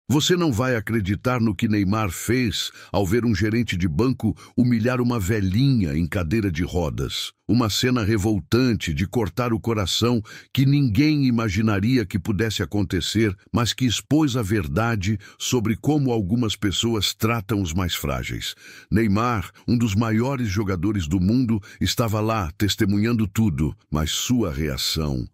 Você não vai acreditar no que Neymar fez ao ver um gerente de banco humilhar uma velhinha em cadeira de rodas. Uma cena revoltante de cortar o coração que ninguém imaginaria que pudesse acontecer, mas que expôs a verdade sobre como algumas pessoas tratam os mais frágeis. Neymar, um dos maiores jogadores do mundo, estava lá testemunhando tudo, mas sua reação,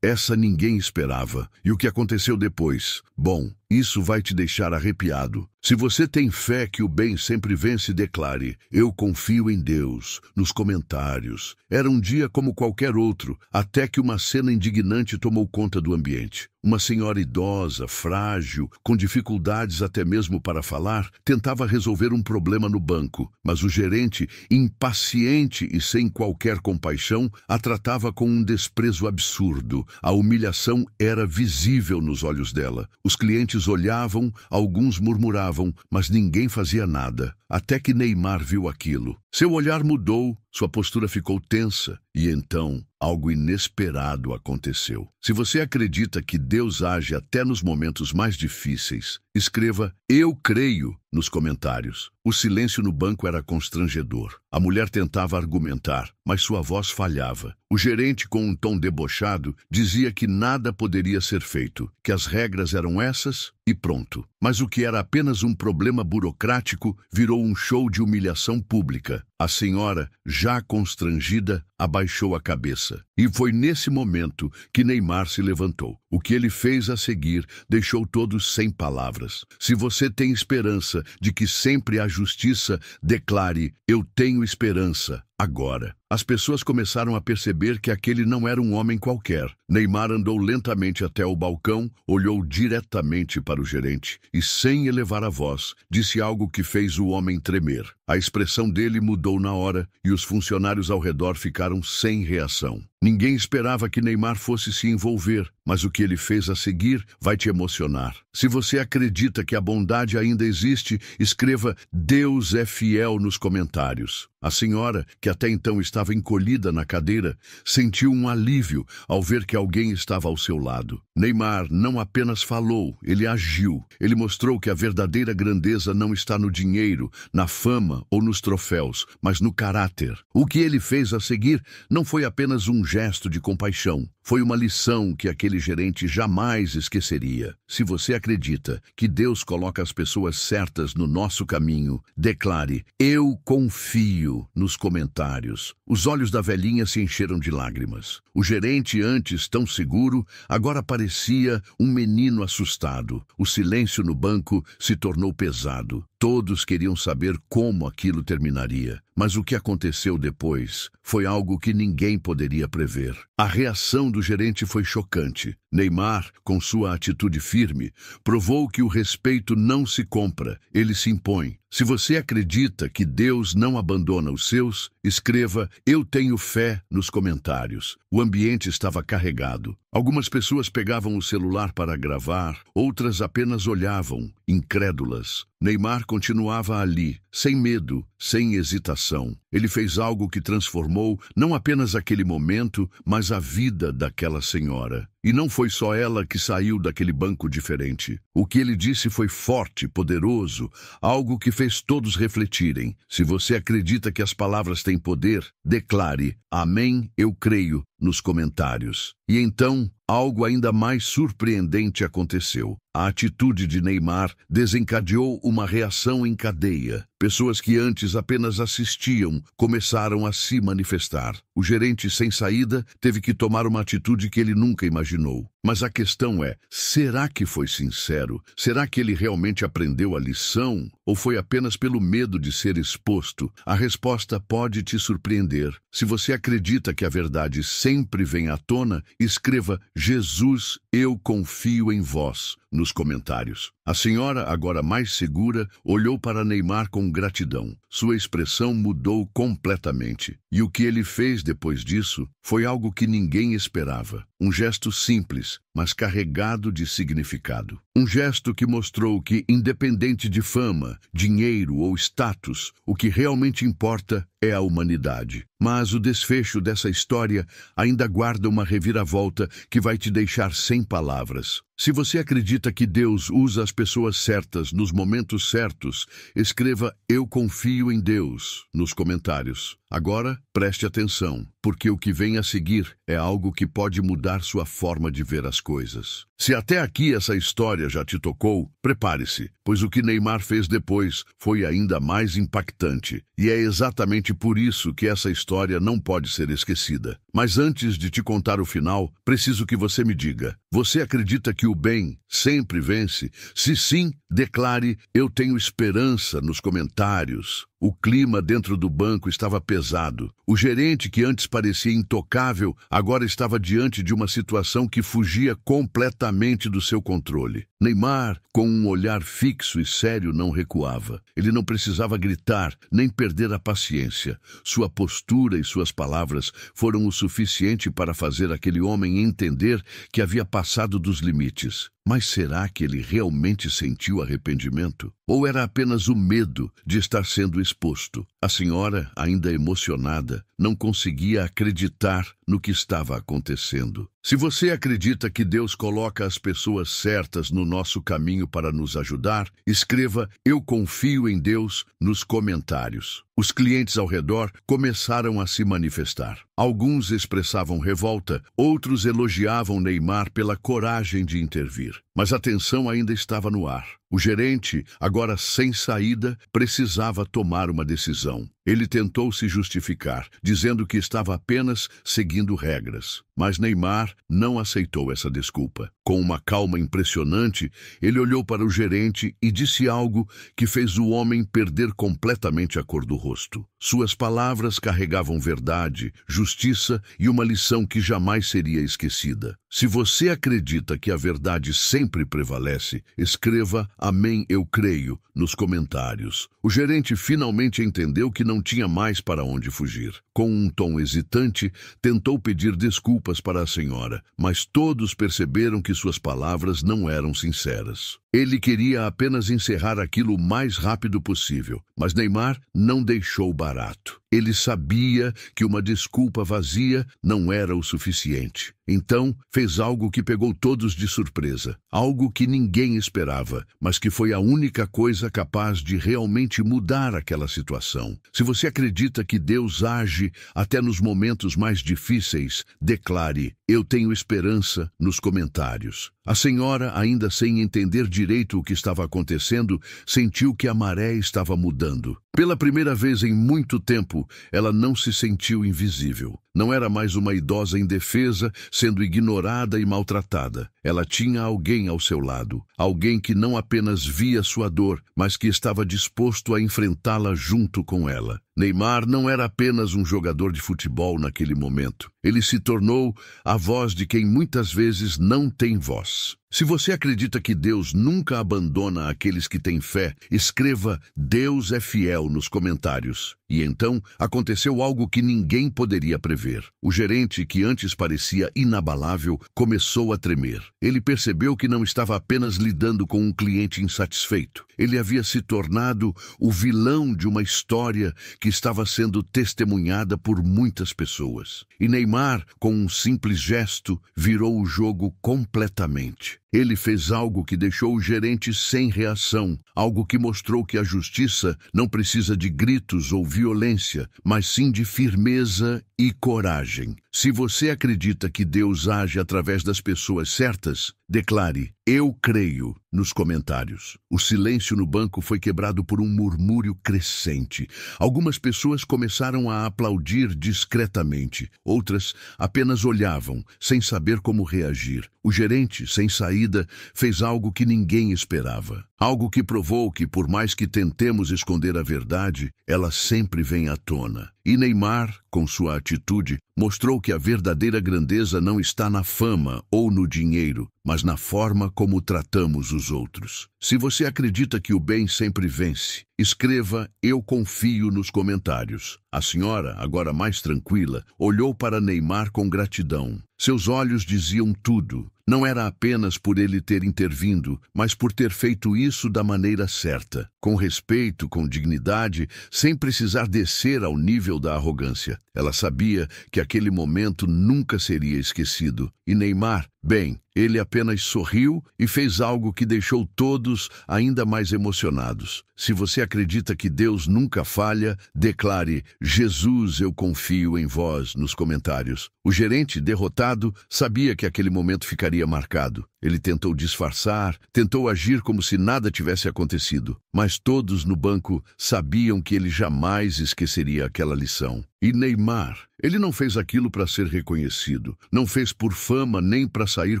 essa ninguém esperava. E o que aconteceu depois? Bom, isso vai te deixar arrepiado. Se você tem fé que o bem sempre vence, declare: eu confio em Deus, nos comentários. Era um dia como qualquer outro, até que uma cena indignante tomou conta do ambiente. Uma senhora idosa, frágil, com dificuldades até mesmo para falar, tentava resolver um problema no banco, mas o gerente, impaciente e sem qualquer compaixão, a tratava com um desprezo absurdo. A humilhação era visível nos olhos dela. Os clientes olhavam, alguns murmuravam, mas ninguém fazia nada, até que Neymar viu aquilo. Seu olhar mudou, sua postura ficou tensa, e então algo inesperado aconteceu. Se você acredita que Deus age até nos momentos mais difíceis, escreva "Eu creio" nos comentários. O silêncio no banco era constrangedor. A mulher tentava argumentar, mas sua voz falhava. O gerente, com um tom debochado, dizia que nada poderia ser feito, que as regras eram essas e pronto. Mas o que era apenas um problema burocrático virou um show de humilhação pública. A senhora, já constrangida, abaixou a cabeça. E foi nesse momento que Neymar se levantou. O que ele fez a seguir deixou todos sem palavras. Se você tem esperança de que sempre há justiça, declare: eu tenho esperança. Agora, as pessoas começaram a perceber que aquele não era um homem qualquer. Neymar andou lentamente até o balcão, olhou diretamente para o gerente e, sem elevar a voz, disse algo que fez o homem tremer. A expressão dele mudou na hora e os funcionários ao redor ficaram sem reação. Ninguém esperava que Neymar fosse se envolver, mas o que ele fez a seguir vai te emocionar. Se você acredita que a bondade ainda existe, escreva "Deus é fiel" nos comentários. A senhora, que até então estava encolhida na cadeira, sentiu um alívio ao ver que alguém estava ao seu lado. Neymar não apenas falou, ele agiu. Ele mostrou que a verdadeira grandeza não está no dinheiro, na fama ou nos troféus, mas no caráter. O que ele fez a seguir não foi apenas um gesto de compaixão. Foi uma lição que aquele gerente jamais esqueceria. Se você acredita que Deus coloca as pessoas certas no nosso caminho, declare "Eu confio" nos comentários. Os olhos da velhinha se encheram de lágrimas. O gerente, antes tão seguro, agora parecia um menino assustado. O silêncio no banco se tornou pesado. Todos queriam saber como aquilo terminaria. Mas o que aconteceu depois foi algo que ninguém poderia prever. A reação do gerente foi chocante. Neymar, com sua atitude firme, provou que o respeito não se compra, ele se impõe. Se você acredita que Deus não abandona os seus, escreva "Eu tenho fé" nos comentários. O ambiente estava carregado. Algumas pessoas pegavam o celular para gravar, outras apenas olhavam, incrédulas. Neymar continuava ali, sem medo, sem hesitação. Ele fez algo que transformou não apenas aquele momento, mas a vida daquela senhora. E não foi só ela que saiu daquele banco diferente. O que ele disse foi forte, poderoso, algo que fez todos refletirem. Se você acredita que as palavras têm poder, declare "Amém, eu creio" nos comentários. E então, algo ainda mais surpreendente aconteceu. A atitude de Neymar desencadeou uma reação em cadeia. Pessoas que antes apenas assistiam começaram a se manifestar. O gerente, sem saída, teve que tomar uma atitude que ele nunca imaginou. Mas a questão é, será que foi sincero? Será que ele realmente aprendeu a lição? Ou foi apenas pelo medo de ser exposto? A resposta pode te surpreender. Se você acredita que a verdade sempre vem à tona, escreva "Jesus, eu confio em vós" nos comentários. A senhora, agora mais segura, olhou para Neymar com gratidão. Sua expressão mudou completamente. E o que ele fez depois disso foi algo que ninguém esperava. Um gesto simples, mas carregado de significado. Um gesto que mostrou que, independente de fama, dinheiro ou status, o que realmente importa é a humanidade. Mas o desfecho dessa história ainda guarda uma reviravolta que vai te deixar sem palavras. Se você acredita que Deus usa as pessoas certas nos momentos certos, escreva "Eu confio em Deus" nos comentários. Agora, preste atenção, porque o que vem a seguir é algo que pode mudar sua forma de ver as coisas. Se até aqui essa história já te tocou, prepare-se, pois o que Neymar fez depois foi ainda mais impactante. E é exatamente por isso que essa história não pode ser esquecida. Mas antes de te contar o final, preciso que você me diga: você acredita que o bem sempre vence? Se sim, declare "Eu tenho esperança" nos comentários. O clima dentro do banco estava pesado. O gerente, que antes parecia intocável, agora estava diante de uma situação que fugia completamente do seu controle. Neymar, com um olhar fixo e sério, não recuava. Ele não precisava gritar, nem perder a paciência. Sua postura e suas palavras foram o suficiente para fazer aquele homem entender que havia passado dos limites. Mas será que ele realmente sentiu arrependimento? Ou era apenas o medo de estar sendo exposto? A senhora, ainda emocionada, não conseguia acreditar no que estava acontecendo. Se você acredita que Deus coloca as pessoas certas no nosso caminho para nos ajudar, escreva "Eu confio em Deus" nos comentários. Os clientes ao redor começaram a se manifestar. Alguns expressavam revolta, outros elogiavam Neymar pela coragem de intervir. Mas a tensão ainda estava no ar. O gerente, agora sem saída, precisava tomar uma decisão. Ele tentou se justificar, dizendo que estava apenas seguindo regras. Mas Neymar não aceitou essa desculpa. Com uma calma impressionante, ele olhou para o gerente e disse algo que fez o homem perder completamente a cor do rosto. Suas palavras carregavam verdade, justiça e uma lição que jamais seria esquecida. Se você acredita que a verdade sempre prevalece, escreva "Amém, eu creio" nos comentários. O gerente finalmente entendeu que não tinha mais para onde fugir. Com um tom hesitante, tentou pedir desculpas para a senhora, mas todos perceberam que suas palavras não eram sinceras. Ele queria apenas encerrar aquilo o mais rápido possível, mas Neymar não deixou barato. Ele sabia que uma desculpa vazia não era o suficiente. Então, fez algo que pegou todos de surpresa, algo que ninguém esperava, mas que foi a única coisa capaz de realmente mudar aquela situação. Se você acredita que Deus age até nos momentos mais difíceis, declare "Eu tenho esperança" nos comentários. A senhora, ainda sem entender direito o que estava acontecendo, sentiu que a maré estava mudando. Pela primeira vez em muito tempo, ela não se sentiu invisível. Não era mais uma idosa indefesa, sendo ignorada e maltratada. Ela tinha alguém ao seu lado, alguém que não apenas via sua dor, mas que estava disposto a enfrentá-la junto com ela. Neymar não era apenas um jogador de futebol naquele momento. Ele se tornou a voz de quem muitas vezes não tem voz. Se você acredita que Deus nunca abandona aqueles que têm fé, escreva "Deus é fiel" nos comentários. E então aconteceu algo que ninguém poderia prever. O gerente, que antes parecia inabalável, começou a tremer. Ele percebeu que não estava apenas lidando com um cliente insatisfeito. Ele havia se tornado o vilão de uma história que estava sendo testemunhada por muitas pessoas. E Neymar, com um simples gesto, virou o jogo completamente. Ele fez algo que deixou o gerente sem reação, algo que mostrou que a justiça não precisa de gritos ou violência, mas sim de firmeza e coragem. Se você acredita que Deus age através das pessoas certas, declare "Eu creio" nos comentários. O silêncio no banco foi quebrado por um murmúrio crescente. Algumas pessoas começaram a aplaudir discretamente, outras apenas olhavam, sem saber como reagir. O gerente, sem saída, fez algo que ninguém esperava. Algo que provou que, por mais que tentemos esconder a verdade, ela sempre vem à tona. E Neymar, com sua atitude, mostrou que a verdadeira grandeza não está na fama ou no dinheiro, mas na forma como tratamos os outros. Se você acredita que o bem sempre vence, escreva "Eu confio" nos comentários. A senhora, agora mais tranquila, olhou para Neymar com gratidão. Seus olhos diziam tudo. Não era apenas por ele ter intervindo, mas por ter feito isso da maneira certa, com respeito, com dignidade, sem precisar descer ao nível da arrogância. Ela sabia que aquele momento nunca seria esquecido. E Neymar, bem, ele apenas sorriu e fez algo que deixou todos ainda mais emocionados. Se você acredita que Deus nunca falha, declare: Jesus, eu confio em vós, nos comentários. O gerente, derrotado, sabia que aquele momento ficaria marcado. Ele tentou disfarçar, tentou agir como se nada tivesse acontecido. Mas todos no banco sabiam que ele jamais esqueceria aquela lição. E Neymar, ele não fez aquilo para ser reconhecido, não fez por fama nem para sair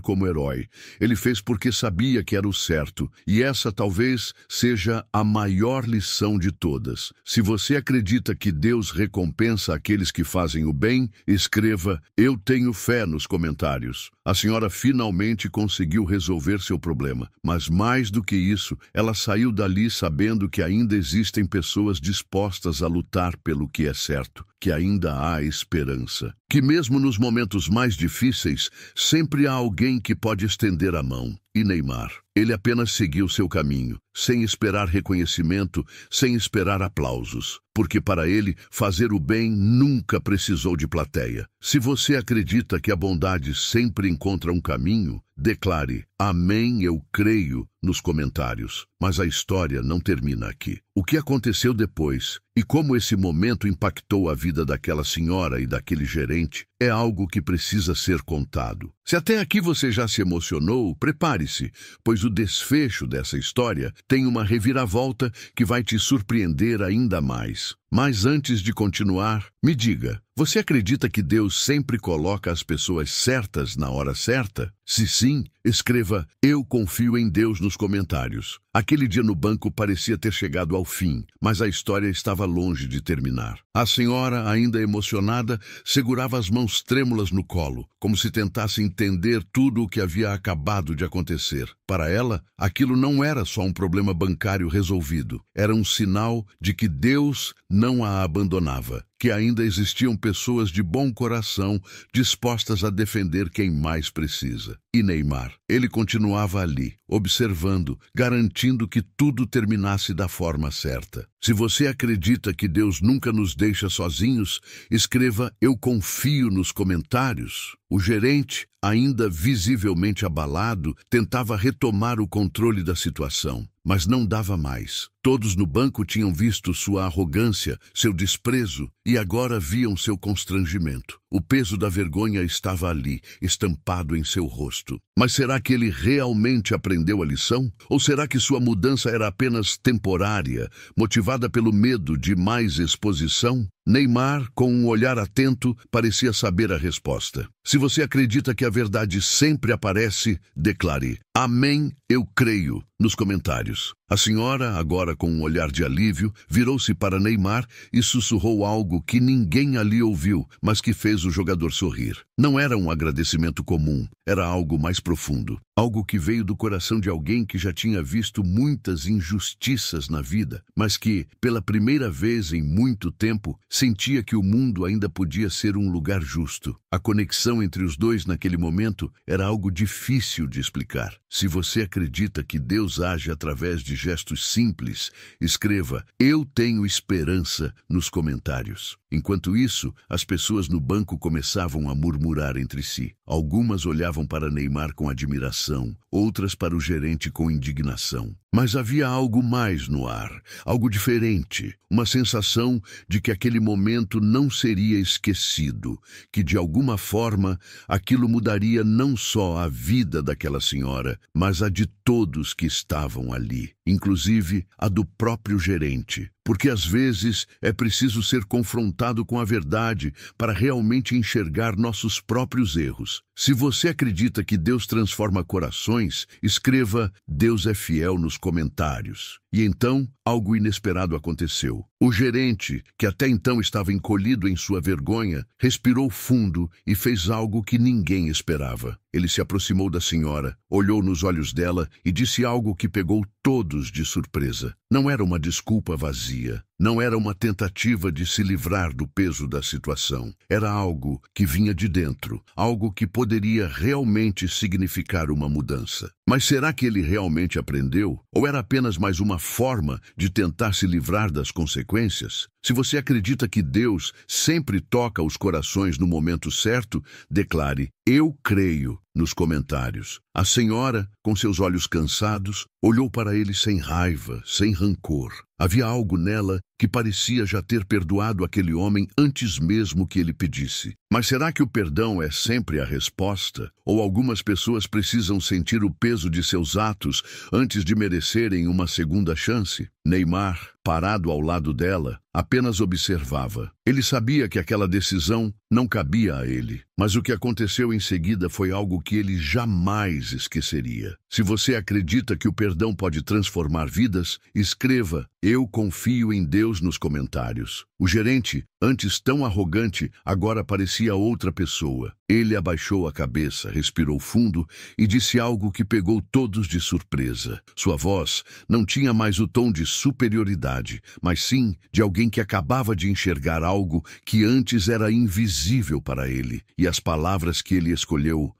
como herói. Ele fez porque sabia que era o certo, e essa talvez seja a maior lição de todas. Se você acredita que Deus recompensa aqueles que fazem o bem, escreva: eu tenho fé nos comentários. A senhora finalmente conseguiu resolver seu problema, mas mais do que isso, ela saiu dali sabendo que ainda existem pessoas dispostas a lutar pelo que é certo, que ainda há esperança, que mesmo nos momentos mais difíceis, sempre há alguém que pode estender a mão. E Neymar, ele apenas seguiu seu caminho, sem esperar reconhecimento, sem esperar aplausos, porque para ele, fazer o bem nunca precisou de plateia. Se você acredita que a bondade sempre encontra um caminho, declare: amém, eu creio, nos comentários. Mas a história não termina aqui. O que aconteceu depois e como esse momento impactou a vida daquela senhora e daquele gerente é algo que precisa ser contado. Se até aqui você já se emocionou, prepare-se, pois o desfecho dessa história tem uma reviravolta que vai te surpreender ainda mais. Mas antes de continuar, me diga, você acredita que Deus sempre coloca as pessoas certas na hora certa? Se sim, escreva: eu confio em Deus nos comentários. Aquele dia no banco parecia ter chegado ao fim, mas a história estava longe de terminar. A senhora, ainda emocionada, segurava as mãos trêmulas no colo, como se tentasse entender tudo o que havia acabado de acontecer. Para ela, aquilo não era só um problema bancário resolvido, era um sinal de que Deus não a abandonava, que ainda existiam pessoas de bom coração dispostas a defender quem mais precisa. E Neymar, ele continuava ali, observando, garantindo que tudo terminasse da forma certa. Se você acredita que Deus nunca nos deixa sozinhos, escreva: eu confio nos comentários. O gerente, ainda visivelmente abalado, tentava retomar o controle da situação, mas não dava mais. Todos no banco tinham visto sua arrogância, seu desprezo, e agora viam seu constrangimento. O peso da vergonha estava ali, estampado em seu rosto. Mas será que ele realmente aprendeu a lição? Ou será que sua mudança era apenas temporária, motivada pelo medo de mais exposição? Neymar, com um olhar atento, parecia saber a resposta. Se você acredita que a verdade sempre aparece, declare: amém, eu creio, nos comentários. A senhora, agora com um olhar de alívio, virou-se para Neymar e sussurrou algo que ninguém ali ouviu, mas que fez o jogador sorrir. Não era um agradecimento comum, era algo mais profundo. Algo que veio do coração de alguém que já tinha visto muitas injustiças na vida, mas que, pela primeira vez em muito tempo, sentia que o mundo ainda podia ser um lugar justo. A conexão entre os dois naquele momento era algo difícil de explicar. Se você acredita que Deus age através de gestos simples, escreva: eu tenho esperança, nos comentários. Enquanto isso, as pessoas no banco começavam a murmurar entre si. Algumas olhavam para Neymar com admiração, outras para o gerente com indignação. Mas havia algo mais no ar, algo diferente, uma sensação de que aquele momento não seria esquecido, que de alguma forma aquilo mudaria não só a vida daquela senhora, mas a de todos que estavam ali, inclusive a do próprio gerente. Porque às vezes é preciso ser confrontado com a verdade para realmente enxergar nossos próprios erros. Se você acredita que Deus transforma corações, escreva: Deus é fiel nos comentários. E então, algo inesperado aconteceu. O gerente, que até então estava encolhido em sua vergonha, respirou fundo e fez algo que ninguém esperava. Ele se aproximou da senhora, olhou nos olhos dela e disse algo que pegou todos de surpresa. Não era uma desculpa vazia. Não era uma tentativa de se livrar do peso da situação. Era algo que vinha de dentro, algo que poderia realmente significar uma mudança. Mas será que ele realmente aprendeu? Ou era apenas mais uma forma de tentar se livrar das consequências? Se você acredita que Deus sempre toca os corações no momento certo, declare: "Eu creio", nos comentários. A senhora, com seus olhos cansados, olhou para ele sem raiva, sem rancor. Havia algo nela que parecia já ter perdoado aquele homem antes mesmo que ele pedisse. Mas será que o perdão é sempre a resposta? Ou algumas pessoas precisam sentir o peso de seus atos antes de merecerem uma segunda chance? Neymar, parado ao lado dela, apenas observava. Ele sabia que aquela decisão não cabia a ele, mas o que aconteceu em seguida foi algo que ele jamais esqueceria. Se você acredita que o perdão pode transformar vidas, escreva "Eu confio em Deus" nos comentários. O gerente, antes tão arrogante, agora parecia outra pessoa. Ele abaixou a cabeça, respirou fundo e disse algo que pegou todos de surpresa. Sua voz não tinha mais o tom de superioridade, mas sim de alguém que acabava de enxergar algo que antes era invisível para ele. E as palavras que ele escolheu,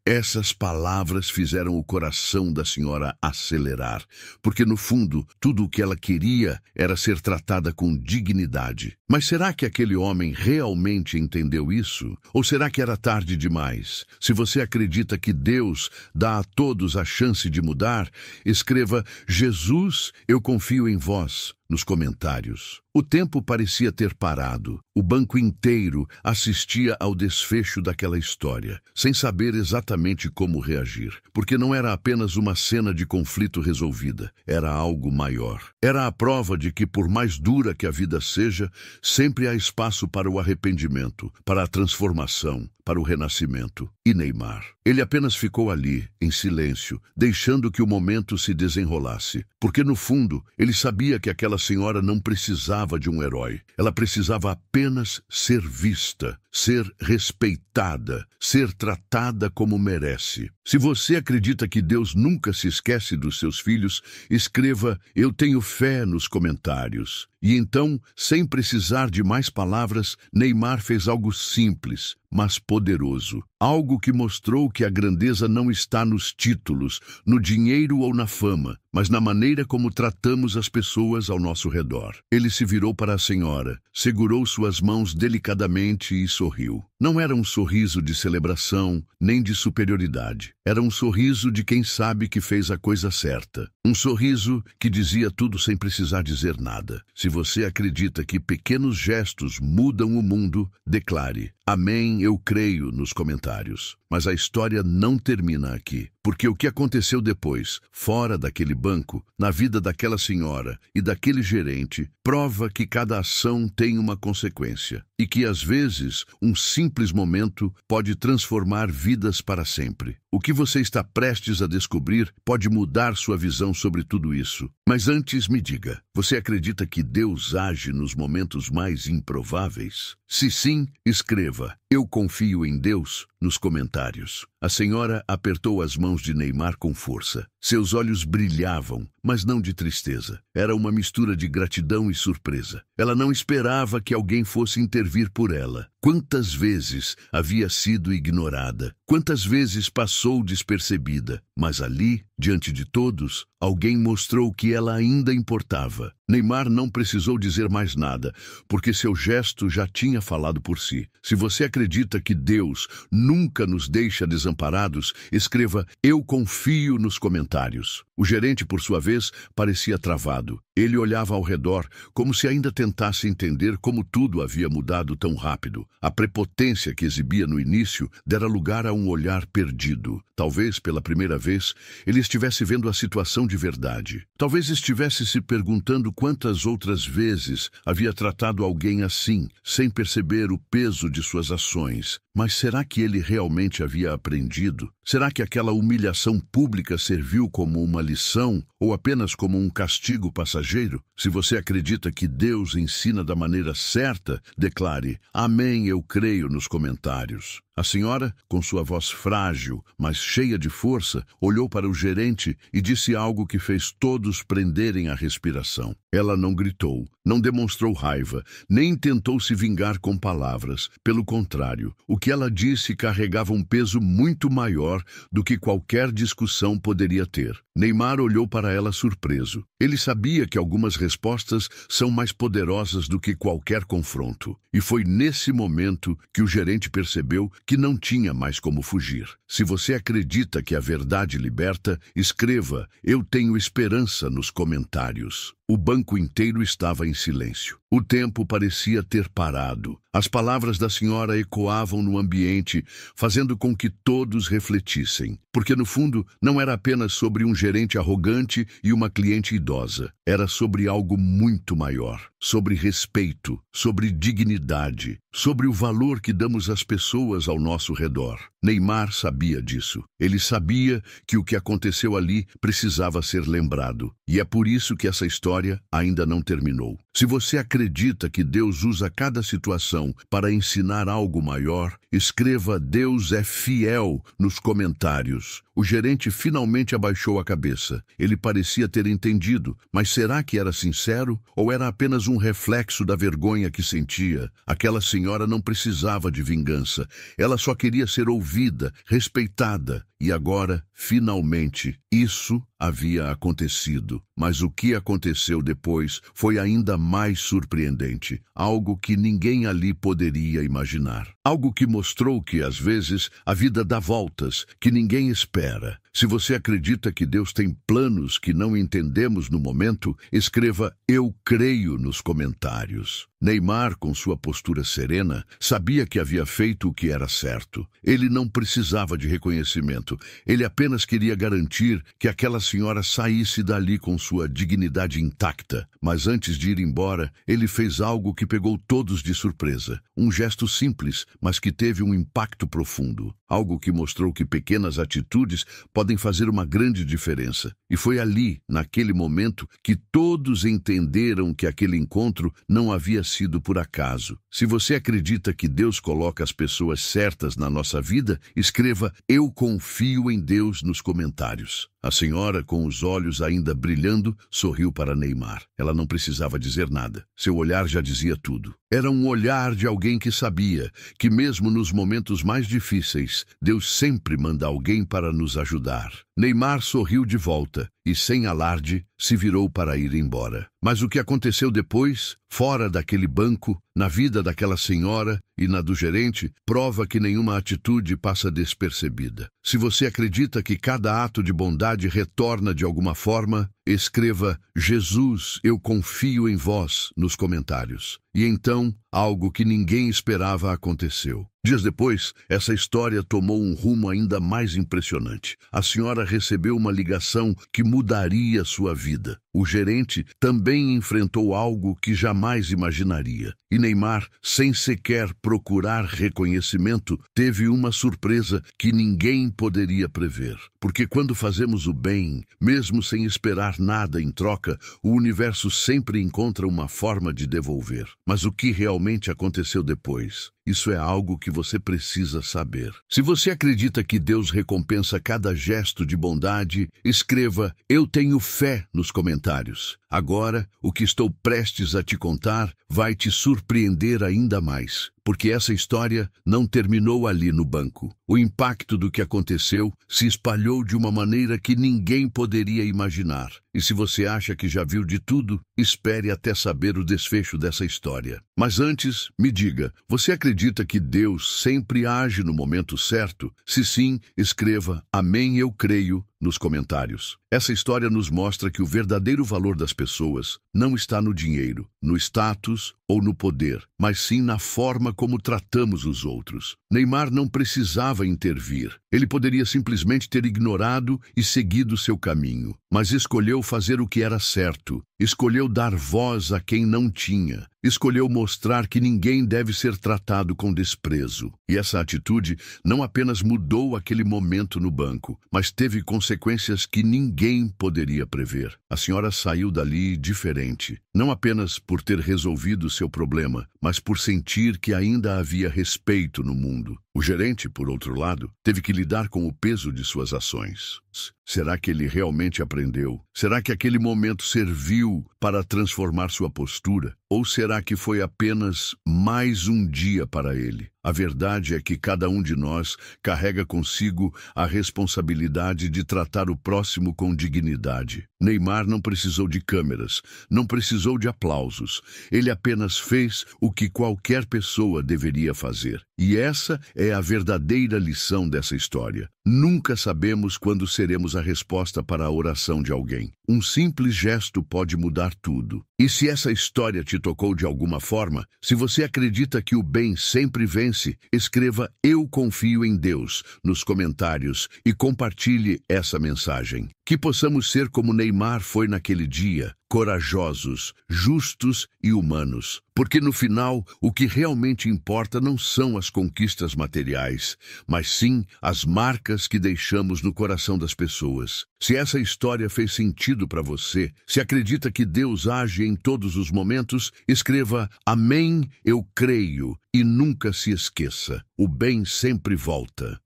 essas palavras fizeram o coração da senhora acelerar, porque no fundo tudo o que ela queria era ser tratada com dignidade. Mas será que aquele homem realmente entendeu isso? Ou será que era tarde demais? Se você acredita que Deus dá a todos a chance de mudar, escreva "Jesus, eu confio em vós" nos comentários. O tempo parecia ter parado. O banco inteiro assistia ao desfecho daquela história, sem saber exatamente como reagir, porque não era apenas uma cena de conflito resolvida, era algo maior. Era a prova de que, por mais dura que a vida seja, sempre há espaço para o arrependimento, para a transformação, para o renascimento. E Neymar? Ele apenas ficou ali, em silêncio, deixando que o momento se desenrolasse, porque no fundo ele sabia que aquela senhora não precisava de um herói. Ela precisava apenas ser vista, ser respeitada, ser tratada como merece. Se você acredita que Deus nunca se esquece dos seus filhos, escreva "Eu tenho fé" nos comentários. E então, sem precisar de mais palavras, Neymar fez algo simples, mas poderoso. Algo que mostrou que a grandeza não está nos títulos, no dinheiro ou na fama, mas na maneira como tratamos as pessoas ao nosso redor. Ele se virou para a senhora, segurou suas mãos delicadamente e sorriu. Não era um sorriso de celebração, nem de superioridade. Era um sorriso de quem sabe que fez a coisa certa. Um sorriso que dizia tudo sem precisar dizer nada. Se você acredita que pequenos gestos mudam o mundo, declare "Amém, eu creio" nos comentários. Mas a história não termina aqui, porque o que aconteceu depois, fora daquele banco, na vida daquela senhora e daquele gerente, prova que cada ação tem uma consequência e que, às vezes, um simples momento pode transformar vidas para sempre. O que você está prestes a descobrir pode mudar sua visão sobre tudo isso. Mas antes me diga, você acredita que Deus age nos momentos mais improváveis? Se sim, escreva "Eu confio em Deus" nos comentários. A senhora apertou as mãos de Neymar com força. Seus olhos brilhavam, mas não de tristeza. Era uma mistura de gratidão e surpresa. Ela não esperava que alguém fosse intervir por ela. Quantas vezes havia sido ignorada? Quantas vezes passou despercebida? Mas ali, diante de todos, alguém mostrou que ela ainda importava. Neymar não precisou dizer mais nada, porque seu gesto já tinha falado por si. Se você acredita que Deus nunca nos deixa desamparados, escreva "Eu confio" nos comentários. O gerente, por sua vez, parecia travado. Ele olhava ao redor, como se ainda tentasse entender como tudo havia mudado tão rápido. A prepotência que exibia no início dera lugar a um olhar perdido. Talvez, pela primeira vez, ele estivesse vendo a situação de verdade. Talvez estivesse se perguntando quantas outras vezes havia tratado alguém assim, sem perceber o peso de suas ações. Mas será que ele realmente havia aprendido? Será que aquela humilhação pública serviu como uma lição ou apenas como um castigo passageiro? Se você acredita que Deus ensina da maneira certa, declare "Amém, eu creio" nos comentários. A senhora, com sua voz frágil, mas cheia de força, olhou para o gerente e disse algo que fez todos prenderem a respiração. Ela não gritou, não demonstrou raiva, nem tentou se vingar com palavras. Pelo contrário, o que ela disse carregava um peso muito maior do que qualquer discussão poderia ter. Neymar olhou para ela surpreso. Ele sabia que algumas respostas são mais poderosas do que qualquer confronto. E foi nesse momento que o gerente percebeu que não tinha mais como fugir. Se você acredita que a verdade liberta, escreva "Eu tenho esperança" nos comentários. O banco inteiro estava em silêncio. O tempo parecia ter parado. As palavras da senhora ecoavam no ambiente, fazendo com que todos refletissem. Porque, no fundo, não era apenas sobre um gerente arrogante e uma cliente idosa. Era sobre algo muito maior. Sobre respeito, sobre dignidade, sobre o valor que damos às pessoas ao nosso redor. Neymar sabia disso. Ele sabia que o que aconteceu ali precisava ser lembrado. E é por isso que essa história ainda não terminou. Se você acredita que Deus usa cada situação para ensinar algo maior, escreva "Deus é fiel" nos comentários. O gerente finalmente abaixou a cabeça. Ele parecia ter entendido, mas será que era sincero ou era apenas um reflexo da vergonha que sentia? Aquela senhora não precisava de vingança. Ela só queria ser ouvida, respeitada. E agora, finalmente, isso havia acontecido. Mas o que aconteceu depois foi ainda mais surpreendente. Algo que ninguém ali poderia imaginar. Algo que mostrou que, às vezes, a vida dá voltas que ninguém espera. Se você acredita que Deus tem planos que não entendemos no momento, escreva "Eu creio" nos comentários. Neymar, com sua postura serena, sabia que havia feito o que era certo. Ele não precisava de reconhecimento. Ele apenas queria garantir que aquela senhora saísse dali com sua dignidade intacta. Mas antes de ir embora, ele fez algo que pegou todos de surpresa. Um gesto simples, mas que teve um impacto profundo. Algo que mostrou que pequenas atitudes podem fazer uma grande diferença. E foi ali, naquele momento, que todos entenderam que aquele encontro não havia sido por acaso. Se você acredita que Deus coloca as pessoas certas na nossa vida, escreva "Eu confio em Deus" nos comentários. A senhora, com os olhos ainda brilhando, sorriu para Neymar. Ela não precisava dizer nada. Seu olhar já dizia tudo. Era um olhar de alguém que sabia que, mesmo nos momentos mais difíceis, Deus sempre manda alguém para nos ajudar. Neymar sorriu de volta e, sem alarde, se virou para ir embora. Mas o que aconteceu depois, fora daquele banco, na vida daquela senhora e na do gerente, prova que nenhuma atitude passa despercebida. Se você acredita que cada ato de bondade retorna de alguma forma, escreva "Jesus, eu confio em vós" nos comentários. E então, algo que ninguém esperava aconteceu. Dias depois, essa história tomou um rumo ainda mais impressionante. A senhora recebeu uma ligação que mudaria sua vida. O gerente também enfrentou algo que jamais imaginaria. E Neymar, sem sequer procurar reconhecimento, teve uma surpresa que ninguém poderia prever. Porque quando fazemos o bem, mesmo sem esperar nada em troca, o universo sempre encontra uma forma de devolver. Mas o que realmente aconteceu depois? Isso é algo que você precisa saber. Se você acredita que Deus recompensa cada gesto de bondade, escreva "Eu tenho fé" nos comentários. Agora, o que estou prestes a te contar vai te surpreender ainda mais, porque essa história não terminou ali no banco. O impacto do que aconteceu se espalhou de uma maneira que ninguém poderia imaginar. E se você acha que já viu de tudo, espere até saber o desfecho dessa história. Mas antes, me diga, você acredita que Deus sempre age no momento certo? Se sim, escreva "Amém, eu creio" nos comentários. Essa história nos mostra que o verdadeiro valor das pessoas não está no dinheiro, no status ou no poder, mas sim na forma como tratamos os outros. Neymar não precisava intervir. Ele poderia simplesmente ter ignorado e seguido seu caminho, mas escolheu fazer o que era certo. Escolheu dar voz a quem não tinha. Escolheu mostrar que ninguém deve ser tratado com desprezo. E essa atitude não apenas mudou aquele momento no banco, mas teve consequências que ninguém poderia prever. A senhora saiu dali diferente, não apenas por ter resolvido seu problema, mas por sentir que ainda havia respeito no mundo. O gerente, por outro lado, teve que lidar com o peso de suas ações. Será que ele realmente aprendeu? Será que aquele momento serviu para transformar sua postura? Ou será que foi apenas mais um dia para ele? A verdade é que cada um de nós carrega consigo a responsabilidade de tratar o próximo com dignidade. Neymar não precisou de câmeras, não precisou de aplausos. Ele apenas fez o que qualquer pessoa deveria fazer. E essa é a verdadeira lição dessa história. Nunca sabemos quando seremos a resposta para a oração de alguém. Um simples gesto pode mudar tudo. E se essa história te tocou de alguma forma, se você acredita que o bem sempre vence, escreva "Eu confio em Deus" nos comentários e compartilhe essa mensagem. Que possamos ser como Neymar foi naquele dia, corajosos, justos e humanos. Porque no final, o que realmente importa não são as conquistas materiais, mas sim as marcas que deixamos no coração das pessoas. Se essa história fez sentido para você, se acredita que Deus age em todos os momentos, escreva "Amém, eu creio" e nunca se esqueça, o bem sempre volta.